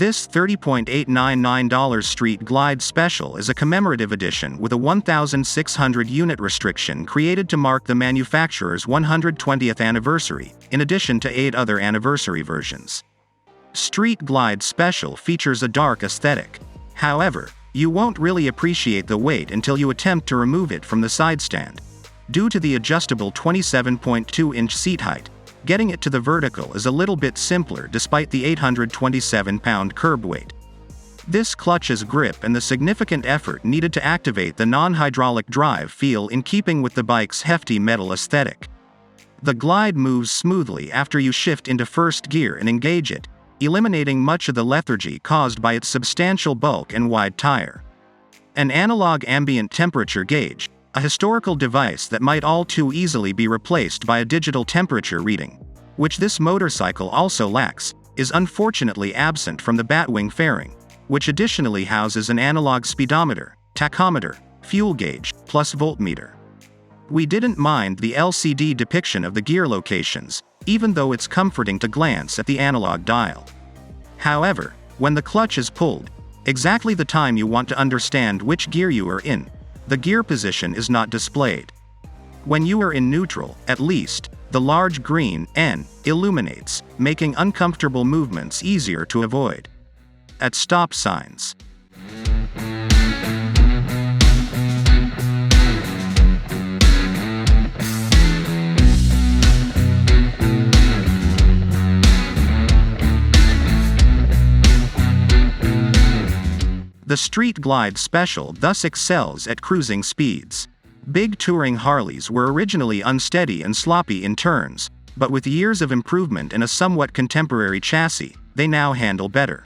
This $30.899 Street Glide Special is a commemorative edition with a 1,600 unit restriction created to mark the manufacturer's 120th anniversary, in addition to 8 other anniversary versions. Street Glide Special features a dark aesthetic. However, you won't really appreciate the weight until you attempt to remove it from the side stand. Due to the adjustable 27.2-inch seat height, getting it to the vertical is a little bit simpler despite the 827-pound curb weight. This clutch's grip and the significant effort needed to activate the non-hydraulic drive feel in keeping with the bike's hefty metal aesthetic. The Glide moves smoothly after you shift into first gear and engage it, eliminating much of the lethargy caused by its substantial bulk and wide tire. An analog ambient temperature gauge, a historical device that might all too easily be replaced by a digital temperature reading, which this motorcycle also lacks, is unfortunately absent from the Batwing fairing, which additionally houses an analog speedometer, tachometer, fuel gauge, plus voltmeter. We didn't mind the LCD depiction of the gear locations, even though it's comforting to glance at the analog dial. However, when the clutch is pulled, exactly the time you want to understand which gear you are in, the gear position is not displayed. When you are in neutral, at least, the large green N illuminates, making uncomfortable movements easier to avoid. At stop signs. The Street Glide Special thus excels at cruising speeds. Big touring Harleys were originally unsteady and sloppy in turns, but with years of improvement and a somewhat contemporary chassis, they now handle better.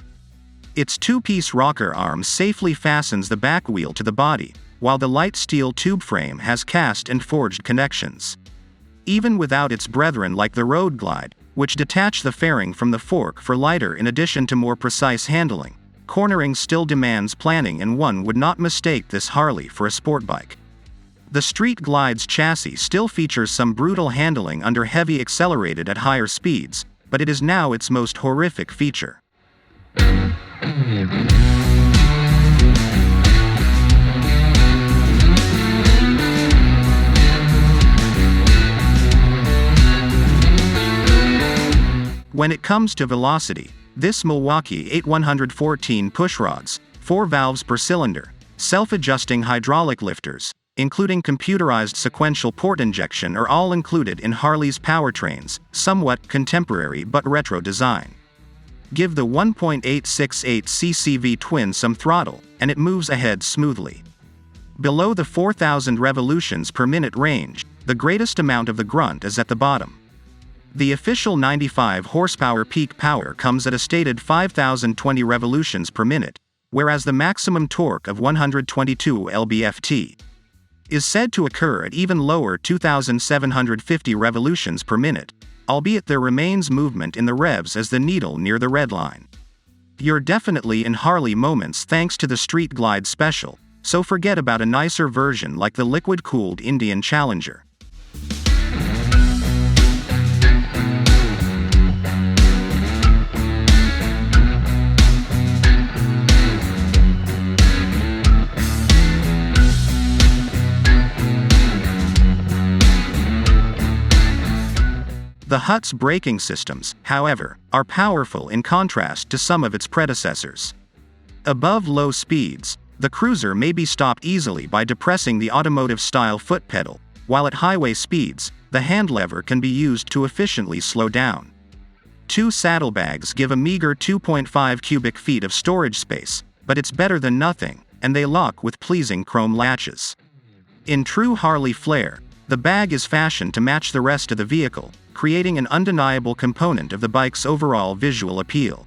Its two-piece rocker arm safely fastens the back wheel to the body, while the light steel tube frame has cast and forged connections. Even without its brethren like the Road Glide, which detach the fairing from the fork for lighter in addition to more precise handling, cornering still demands planning, and one would not mistake this Harley for a sport bike. The Street Glide's chassis still features some brutal handling under heavy accelerated at higher speeds, but it is now its most horrific feature. When it comes to velocity, this Milwaukee 8114 pushrods, 4 valves per cylinder, self-adjusting hydraulic lifters, including computerized sequential port injection, are all included in Harley's powertrain's somewhat contemporary but retro design. Give the 1.868cc V-twin some throttle, and it moves ahead smoothly. Below the 4,000 revolutions per minute range, the greatest amount of the grunt is at the bottom. The official 95 horsepower peak power comes at a stated 5,020 revolutions per minute, whereas the maximum torque of 122 lb-ft is said to occur at even lower 2,750 revolutions per minute, albeit there remains movement in the revs as the needle near the red line. You're definitely in Harley moments thanks to the Street Glide Special, so forget about a nicer version like the liquid-cooled Indian Challenger. The Hut's braking systems, however, are powerful in contrast to some of its predecessors. Above low speeds, the cruiser may be stopped easily by depressing the automotive-style foot pedal, while at highway speeds, the hand lever can be used to efficiently slow down. 2 saddlebags give a meager 2.5 cubic feet of storage space, but it's better than nothing, and they lock with pleasing chrome latches. In true Harley flair, the bag is fashioned to match the rest of the vehicle, creating an undeniable component of the bike's overall visual appeal.